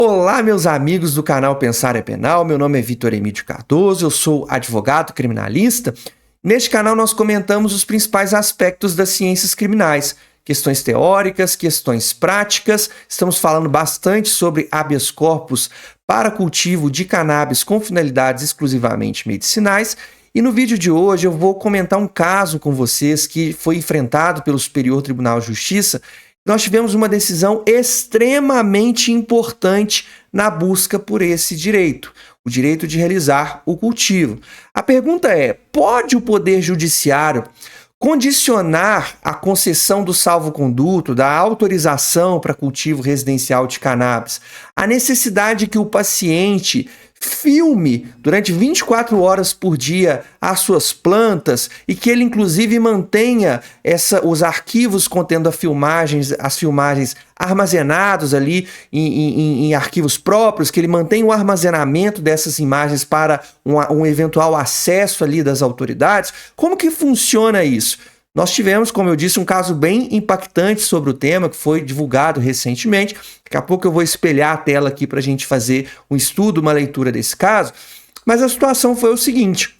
Olá, meus amigos do canal Pensar é Penal. Meu nome é Vitor Emídio Cardoso, eu sou advogado criminalista. Neste canal nós comentamos os principais aspectos das ciências criminais, questões teóricas, questões práticas. Estamos falando bastante sobre habeas corpus para cultivo de cannabis com finalidades exclusivamente medicinais. E no vídeo de hoje eu vou comentar um caso com vocês que foi enfrentado pelo Superior Tribunal de Justiça. Nós tivemos uma decisão extremamente importante na busca por esse direito, o direito de realizar o cultivo. A pergunta é: pode o Poder Judiciário condicionar a concessão do salvo-conduto, da autorização para cultivo residencial de cannabis, à necessidade que o paciente filme durante 24 horas por dia as suas plantas e que ele inclusive mantenha os arquivos contendo as filmagens armazenados ali em arquivos próprios, que ele mantenha o armazenamento dessas imagens para um eventual acesso ali das autoridades? Como que funciona isso? Nós tivemos, como eu disse, um caso bem impactante sobre o tema, que foi divulgado recentemente. Daqui a pouco eu vou espelhar a tela aqui para a gente fazer um estudo, uma leitura desse caso. Mas a situação foi o seguinte: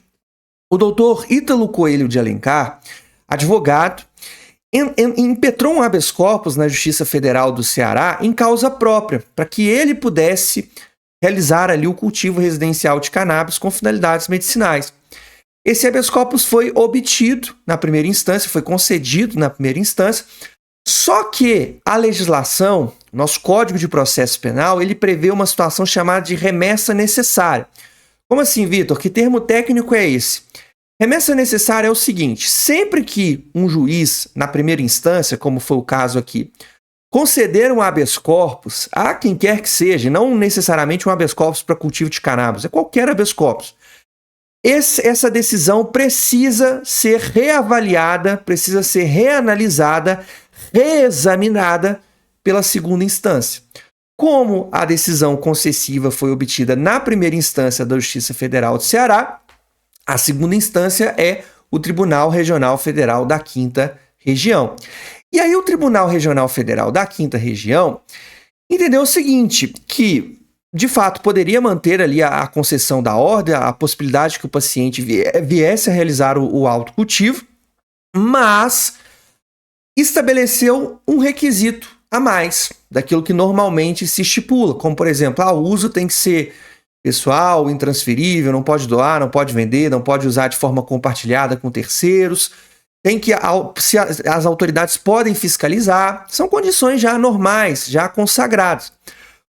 o doutor Ítalo Coelho de Alencar, advogado, impetrou um habeas corpus na Justiça Federal do Ceará em causa própria, para que ele pudesse realizar ali o cultivo residencial de cannabis com finalidades medicinais. Esse habeas corpus foi obtido na primeira instância, foi concedido na primeira instância, só que a legislação, nosso Código de Processo Penal, ele prevê uma situação chamada de remessa necessária. Como assim, Vitor? Que termo técnico é esse? Remessa necessária é o seguinte: sempre que um juiz, na primeira instância, como foi o caso aqui, conceder um habeas corpus a quem quer que seja, não necessariamente um habeas corpus para cultivo de cannabis, é qualquer habeas corpus, essa decisão precisa ser reavaliada, precisa ser reanalisada, reexaminada pela segunda instância. Como a decisão concessiva foi obtida na primeira instância da Justiça Federal do Ceará, a segunda instância é o Tribunal Regional Federal da Quinta Região. E aí o Tribunal Regional Federal da Quinta Região entendeu o seguinte, que de fato poderia manter ali a concessão da ordem, a possibilidade que o paciente viesse a realizar o autocultivo, mas estabeleceu um requisito a mais daquilo que normalmente se estipula, como por exemplo, o uso tem que ser pessoal, intransferível, não pode doar, não pode vender, não pode usar de forma compartilhada com terceiros, as autoridades podem fiscalizar, são condições já normais, já consagradas.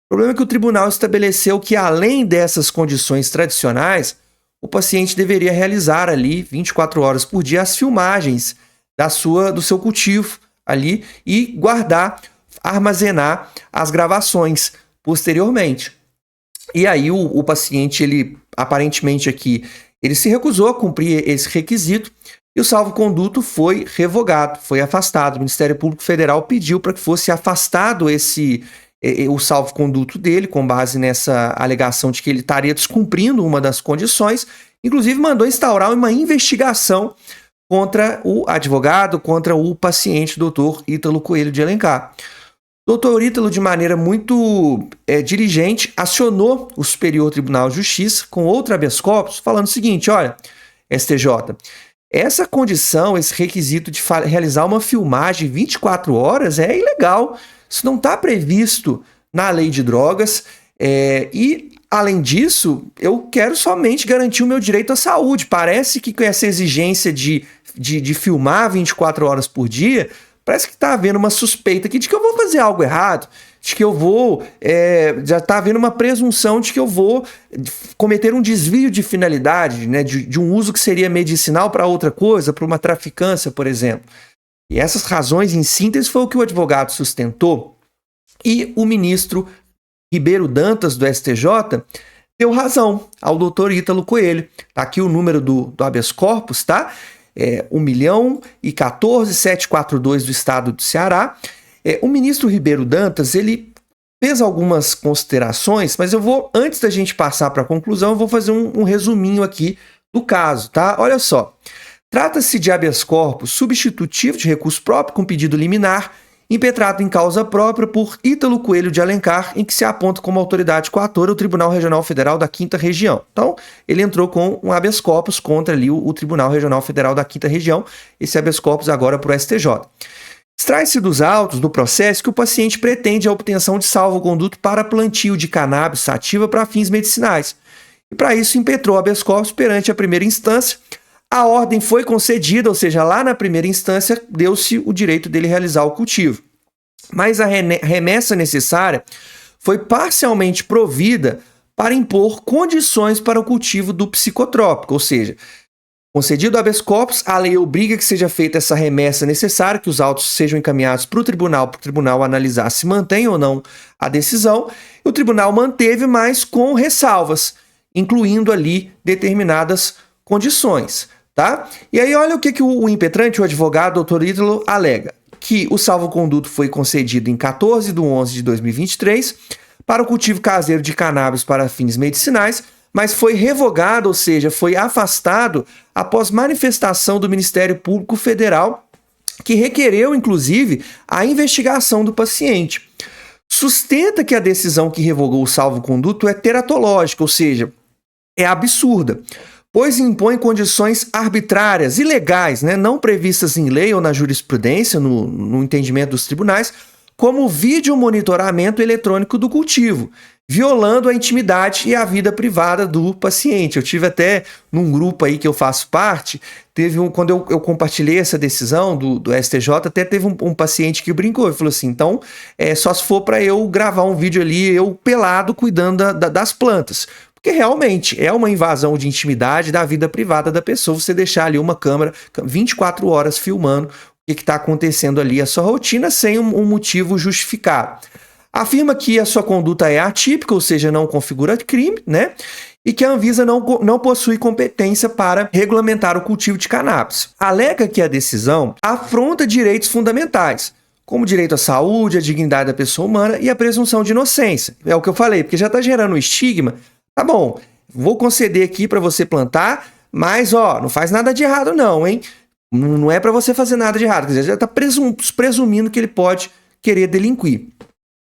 O problema é que o tribunal estabeleceu que, além dessas condições tradicionais, o paciente deveria realizar ali 24 horas por dia as filmagens do seu cultivo ali e guardar, armazenar as gravações posteriormente. E aí o paciente, ele aparentemente aqui, ele se recusou a cumprir esse requisito e o salvo-conduto foi revogado, foi afastado. O Ministério Público Federal pediu para que fosse afastado o salvo-conduto dele, com base nessa alegação de que ele estaria descumprindo uma das condições, inclusive mandou instaurar uma investigação contra o advogado, contra o paciente, doutor Ítalo Coelho de Alencar. O doutor Ítalo, de maneira muito diligente, acionou o Superior Tribunal de Justiça com outro habeas corpus, falando o seguinte: olha, STJ, essa condição, esse requisito de realizar uma filmagem 24 horas é ilegal. Isso não está previsto na lei de drogas e, além disso, eu quero somente garantir o meu direito à saúde. Parece que com essa exigência de filmar 24 horas por dia, parece que está havendo uma suspeita aqui de que eu vou fazer algo errado, de que eu vou... já está havendo uma presunção de que eu vou cometer um desvio de finalidade, né, de um uso que seria medicinal para outra coisa, para uma traficância, por exemplo. E essas razões, em síntese, foi o que o advogado sustentou. E o ministro Ribeiro Dantas, do STJ, deu razão ao doutor Ítalo Coelho. Está aqui o número do habeas corpus, tá? 1.014.742 do estado do Ceará. O ministro Ribeiro Dantas, ele fez algumas considerações, mas antes da gente passar para a conclusão, eu vou fazer um resuminho aqui do caso, tá? Olha só. Trata-se de habeas corpus substitutivo de recurso próprio com pedido liminar impetrado em causa própria por Ítalo Coelho de Alencar, em que se aponta como autoridade coatora o Tribunal Regional Federal da 5ª Região. Então, ele entrou com um habeas corpus contra ali o Tribunal Regional Federal da 5ª Região, esse habeas corpus agora para o STJ. Extrai-se dos autos do processo que o paciente pretende a obtenção de salvo-conduto para plantio de cannabis sativa para fins medicinais. E para isso impetrou habeas corpus perante a primeira instância. A ordem foi concedida, ou seja, lá na primeira instância deu-se o direito dele realizar o cultivo. Mas a remessa necessária foi parcialmente provida para impor condições para o cultivo do psicotrópico, ou seja, concedido o habeas corpus, a lei obriga que seja feita essa remessa necessária, que os autos sejam encaminhados para o tribunal analisar se mantém ou não a decisão. O tribunal manteve, mas com ressalvas, incluindo ali determinadas condições. Tá? E aí olha o que o impetrante, o advogado, doutor Ítalo, alega. Que o salvo-conduto foi concedido em 14/11/2023 para o cultivo caseiro de cannabis para fins medicinais, mas foi revogado, ou seja, foi afastado após manifestação do Ministério Público Federal, que requereu, inclusive, a investigação do paciente. Sustenta que a decisão que revogou o salvo-conduto é teratológica, ou seja, é absurda, pois impõe condições arbitrárias, ilegais, não previstas em lei ou na jurisprudência, no entendimento dos tribunais, como o videomonitoramento eletrônico do cultivo, violando a intimidade e a vida privada do paciente. Eu tive até num grupo aí que eu faço parte, quando eu compartilhei essa decisão do STJ, até teve um paciente que brincou e falou assim, então só se for para eu gravar um vídeo ali, eu pelado cuidando das plantas. Porque realmente é uma invasão de intimidade da vida privada da pessoa, você deixar ali uma câmera 24 horas filmando o que está acontecendo ali, a sua rotina, sem um motivo justificado. Afirma que a sua conduta é atípica, ou seja, não configura crime, e que a Anvisa não possui competência para regulamentar o cultivo de cannabis. Alega que a decisão afronta direitos fundamentais, como o direito à saúde, a dignidade da pessoa humana e a presunção de inocência. É o que eu falei, porque já está gerando um estigma. Tá bom, vou conceder aqui para você plantar, mas não faz nada de errado não, hein? Não é para você fazer nada de errado, quer dizer, já está presumindo que ele pode querer delinquir.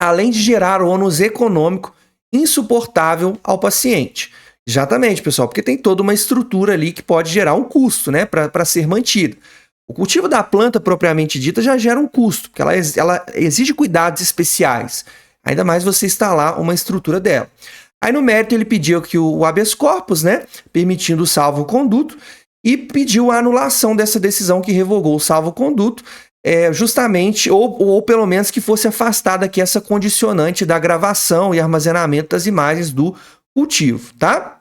Além de gerar ônus econômico insuportável ao paciente. Exatamente, pessoal, porque tem toda uma estrutura ali que pode gerar um custo, para ser mantido. O cultivo da planta propriamente dita já gera um custo, porque ela exige cuidados especiais, ainda mais você instalar uma estrutura dela. Aí no mérito ele pediu que o habeas corpus, permitindo o salvo-conduto, e pediu a anulação dessa decisão que revogou o salvo-conduto, justamente, ou pelo menos que fosse afastada aqui essa condicionante da gravação e armazenamento das imagens do cultivo, tá?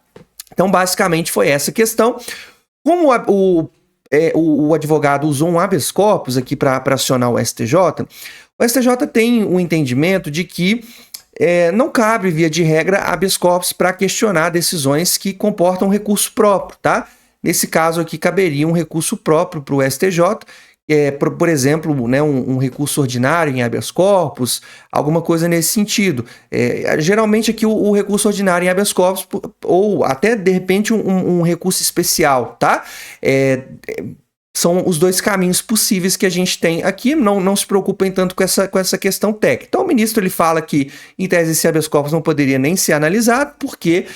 Então basicamente foi essa questão. Como o advogado usou um habeas corpus aqui para acionar o STJ tem um entendimento de que não cabe, via de regra, habeas corpus para questionar decisões que comportam recurso próprio, tá? Nesse caso aqui, caberia um recurso próprio para o STJ, por exemplo, um recurso ordinário em habeas corpus, alguma coisa nesse sentido. Geralmente aqui o recurso ordinário em habeas corpus, ou até, de repente, um recurso especial, tá? São os dois caminhos possíveis que a gente tem aqui, não se preocupem tanto com essa questão técnica. Então o ministro ele fala que, em tese, esse habeas corpus não poderia nem ser analisado, porque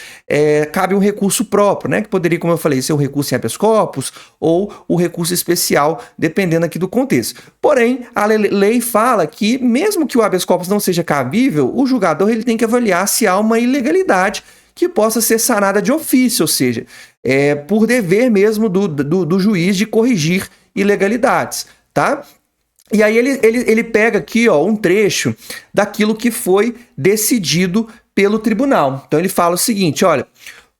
cabe um recurso próprio, que poderia, como eu falei, ser o recurso em habeas corpus ou o recurso especial, dependendo aqui do contexto. Porém, a lei fala que, mesmo que o habeas corpus não seja cabível, o julgador ele tem que avaliar se há uma ilegalidade que possa ser sanada de ofício, ou seja, por dever mesmo do juiz de corrigir ilegalidades, tá? E aí ele pega aqui um trecho daquilo que foi decidido pelo tribunal. Então ele fala o seguinte, olha,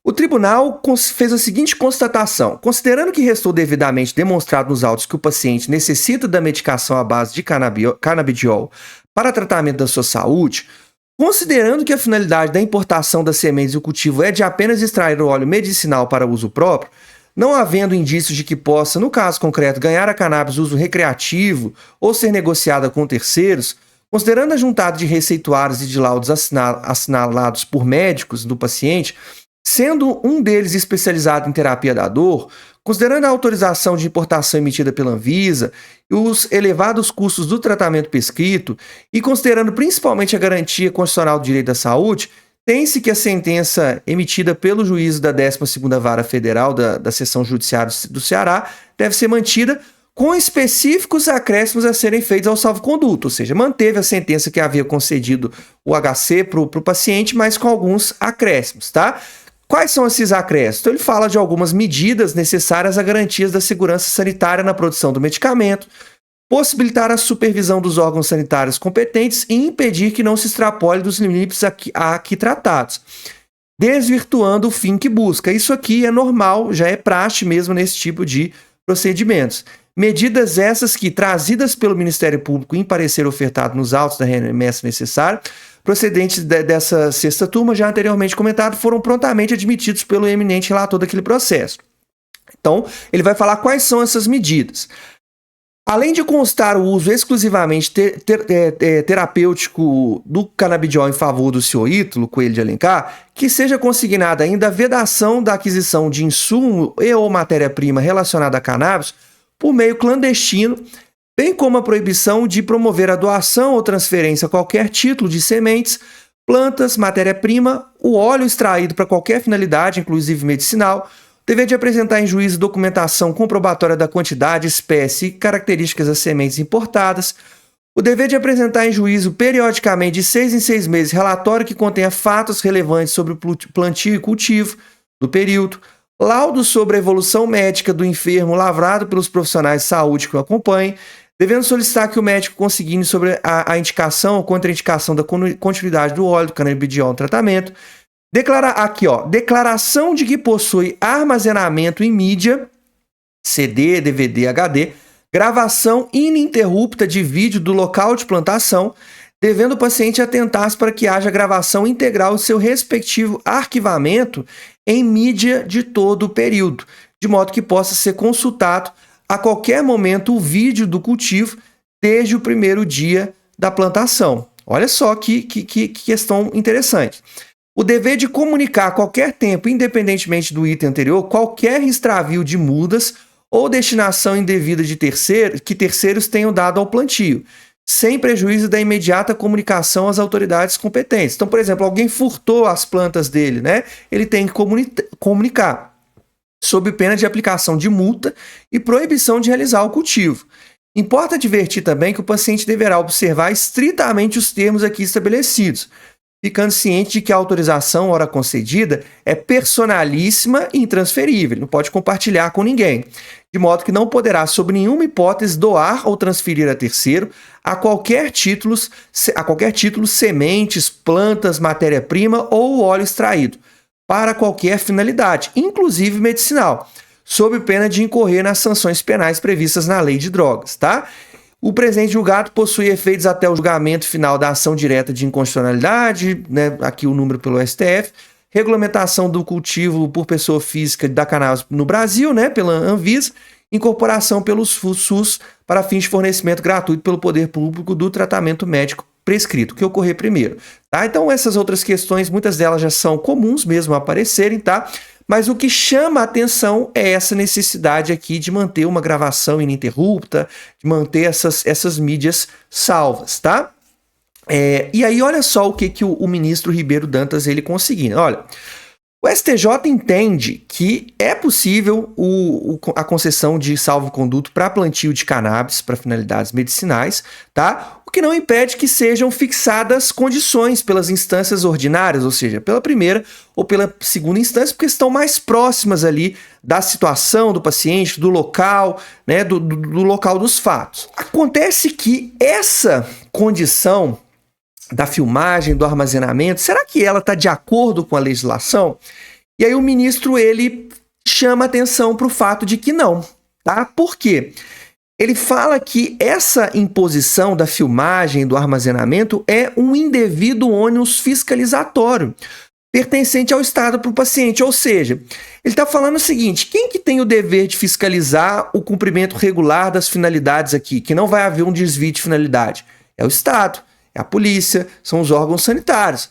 o tribunal fez a seguinte constatação: considerando que restou devidamente demonstrado nos autos que o paciente necessita da medicação à base de canabidiol para tratamento da sua saúde, considerando que a finalidade da importação das sementes e o cultivo é de apenas extrair o óleo medicinal para uso próprio, não havendo indícios de que possa, no caso concreto, ganhar a cannabis uso recreativo ou ser negociada com terceiros, considerando a juntada de receituários e de laudos assinalados por médicos do paciente, sendo um deles especializado em terapia da dor, considerando a autorização de importação emitida pela Anvisa e os elevados custos do tratamento prescrito, e considerando principalmente a garantia constitucional do direito à saúde, tem-se que a sentença emitida pelo juízo da 12ª Vara Federal da Seção Judiciária do Ceará deve ser mantida com específicos acréscimos a serem feitos ao salvo-conduto, ou seja, manteve a sentença que havia concedido o HC para o paciente, mas com alguns acréscimos, tá? Quais são esses acréscimos? Então, ele fala de algumas medidas necessárias a garantias da segurança sanitária na produção do medicamento, possibilitar a supervisão dos órgãos sanitários competentes e impedir que não se extrapole dos limites aqui tratados, desvirtuando o fim que busca. Isso aqui é normal, já é praxe mesmo nesse tipo de procedimentos. Medidas essas que, trazidas pelo Ministério Público em parecer ofertado nos autos da remessa necessária, procedentes dessa sexta turma, já anteriormente comentado, foram prontamente admitidos pelo eminente relator daquele processo. Então, ele vai falar quais são essas medidas. Além de constar o uso exclusivamente terapêutico do canabidiol em favor do senhor Ítalo Coelho de Alencar, que seja consignada ainda a vedação da aquisição de insumo e ou matéria-prima relacionada a cannabis por meio clandestino, bem como a proibição de promover a doação ou transferência a qualquer título de sementes, plantas, matéria-prima, o óleo extraído para qualquer finalidade, inclusive medicinal, dever de apresentar em juízo documentação comprobatória da quantidade, espécie e características das sementes importadas, o dever de apresentar em juízo periodicamente de 6 em 6 meses relatório que contenha fatos relevantes sobre o plantio e cultivo do período, laudo sobre a evolução médica do enfermo lavrado pelos profissionais de saúde que o acompanhem, devendo solicitar que o médico consigne sobre a indicação ou contraindicação da continuidade do óleo do canabidiol no tratamento, declaração de que possui armazenamento em mídia, CD, DVD, HD, gravação ininterrupta de vídeo do local de plantação, devendo o paciente atentar-se para que haja gravação integral de seu respectivo arquivamento em mídia de todo o período, de modo que possa ser consultado a qualquer momento o vídeo do cultivo desde o primeiro dia da plantação. Olha só que questão interessante. O dever de comunicar a qualquer tempo, independentemente do item anterior, qualquer extravio de mudas ou destinação indevida de que terceiros tenham dado ao plantio, sem prejuízo da imediata comunicação às autoridades competentes. Então, por exemplo, alguém furtou as plantas dele, né? Ele tem que comunicar, sob pena de aplicação de multa e proibição de realizar o cultivo. Importa advertir também que o paciente deverá observar estritamente os termos aqui estabelecidos, ficando ciente de que a autorização, ora concedida, é personalíssima e intransferível, não pode compartilhar com ninguém, de modo que não poderá, sob nenhuma hipótese, doar ou transferir a terceiro a qualquer título sementes, plantas, matéria-prima ou óleo extraído, para qualquer finalidade, inclusive medicinal, sob pena de incorrer nas sanções penais previstas na Lei de Drogas, tá? O presente julgado possui efeitos até o julgamento final da ação direta de inconstitucionalidade, né, aqui o número pelo STF, regulamentação do cultivo por pessoa física da cannabis no Brasil, né, pela Anvisa, incorporação pelo SUS para fins de fornecimento gratuito pelo poder público do tratamento médico prescrito, que ocorrer primeiro, tá? Então essas outras questões, muitas delas já são comuns mesmo a aparecerem, tá? Mas o que chama a atenção é essa necessidade aqui de manter uma gravação ininterrupta, de manter essas mídias salvas, tá? E aí olha só o que o ministro Ribeiro Dantas ele conseguiu. Olha, o STJ entende que é possível a concessão de salvo-conduto para plantio de cannabis para finalidades medicinais, tá? O que não impede que sejam fixadas condições pelas instâncias ordinárias, ou seja, pela primeira ou pela segunda instância, porque estão mais próximas ali da situação do paciente, do local, né, do local dos fatos. Acontece que essa condição da filmagem, do armazenamento, será que ela está de acordo com a legislação? E aí o ministro, ele chama atenção para o fato de que não, tá? Por quê? Ele fala que essa imposição da filmagem, do armazenamento, é um indevido ônus fiscalizatório, pertencente ao Estado para o paciente. Ou seja, ele está falando o seguinte, quem que tem o dever de fiscalizar o cumprimento regular das finalidades aqui, que não vai haver um desvio de finalidade? É o Estado. É a polícia, são os órgãos sanitários.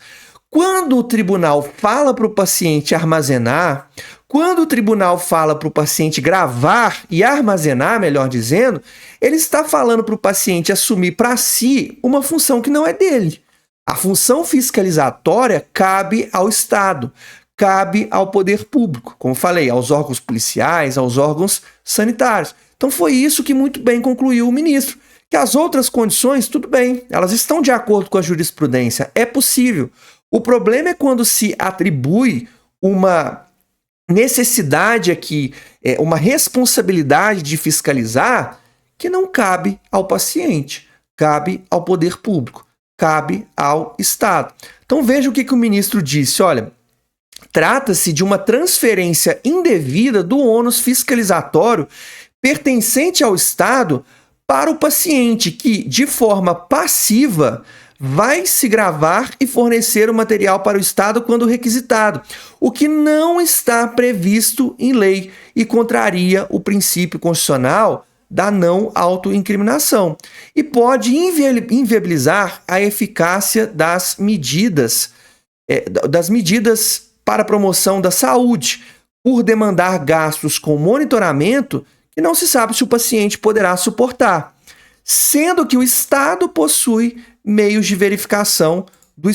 Quando o tribunal fala para o paciente armazenar, quando o tribunal fala para o paciente gravar e armazenar, melhor dizendo, ele está falando para o paciente assumir para si uma função que não é dele. A função fiscalizatória cabe ao Estado, cabe ao poder público, como falei, aos órgãos policiais, aos órgãos sanitários. Então foi isso que muito bem concluiu o ministro, que as outras condições, tudo bem, elas estão de acordo com a jurisprudência, é possível. O problema é quando se atribui uma necessidade aqui, uma responsabilidade de fiscalizar que não cabe ao paciente, cabe ao poder público, cabe ao Estado. Então veja o que o ministro disse, olha, trata-se de uma transferência indevida do ônus fiscalizatório pertencente ao Estado para o paciente que, de forma passiva, vai se gravar e fornecer o material para o Estado quando requisitado, o que não está previsto em lei e contraria o princípio constitucional da não autoincriminação e pode inviabilizar a eficácia das medidas para a promoção da saúde, por demandar gastos com monitoramento que não se sabe se o paciente poderá suportar, sendo que o Estado possui meios de verificação do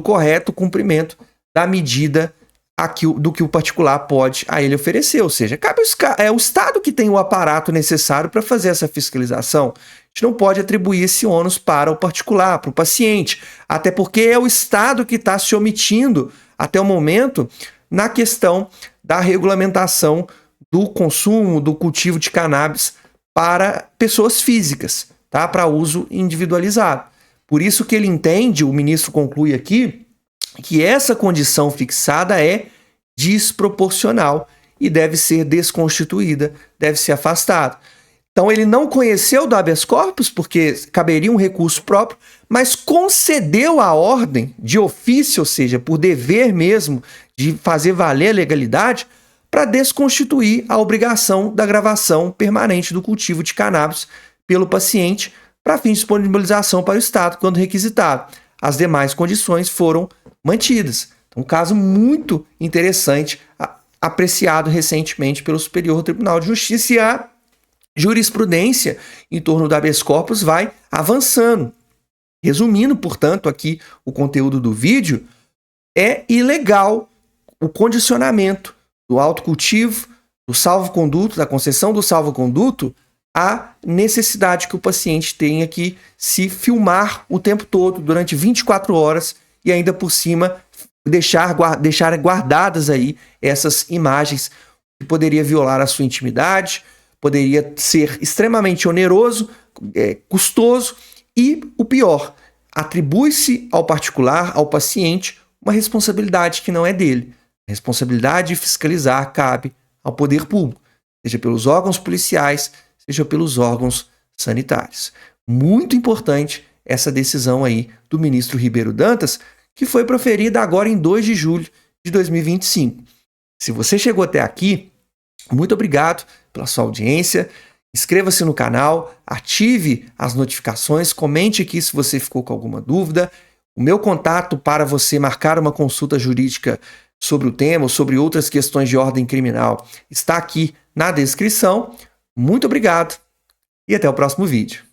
correto cumprimento da medida do que o particular pode a ele oferecer. Ou seja, é o Estado que tem o aparato necessário para fazer essa fiscalização. A gente não pode atribuir esse ônus para o particular, para o paciente, até porque é o Estado que está se omitindo, até o momento, na questão da regulamentação do consumo, do cultivo de cannabis para pessoas físicas, tá? Para uso individualizado. Por isso que ele entende, o ministro conclui aqui, que essa condição fixada é desproporcional e deve ser desconstituída, deve ser afastada. Então ele não conheceu do habeas corpus, porque caberia um recurso próprio, mas concedeu a ordem de ofício, ou seja, por dever mesmo de fazer valer a legalidade, para desconstituir a obrigação da gravação permanente do cultivo de cannabis pelo paciente para fins de disponibilização para o Estado, quando requisitado. As demais condições foram mantidas. Então, um caso muito interessante, apreciado recentemente pelo Superior Tribunal de Justiça, e a jurisprudência em torno do habeas corpus vai avançando. Resumindo, portanto, aqui o conteúdo do vídeo, é ilegal o condicionamento do autocultivo, do salvo-conduto, da concessão do salvo-conduto, a necessidade que o paciente tenha que se filmar o tempo todo, durante 24 horas, e ainda por cima deixar guardadas aí essas imagens, que poderia violar a sua intimidade, poderia ser extremamente oneroso, custoso e, o pior, atribui-se ao particular, ao paciente, uma responsabilidade que não é dele. A responsabilidade de fiscalizar cabe ao poder público, seja pelos órgãos policiais, seja pelos órgãos sanitários. Muito importante essa decisão aí do ministro Ribeiro Dantas, que foi proferida agora em 2 de julho de 2025. Se você chegou até aqui, muito obrigado pela sua audiência. Inscreva-se no canal, ative as notificações, comente aqui se você ficou com alguma dúvida. O meu contato para você marcar uma consulta jurídica sobre o tema ou sobre outras questões de ordem criminal está aqui na descrição. Muito obrigado e até o próximo vídeo.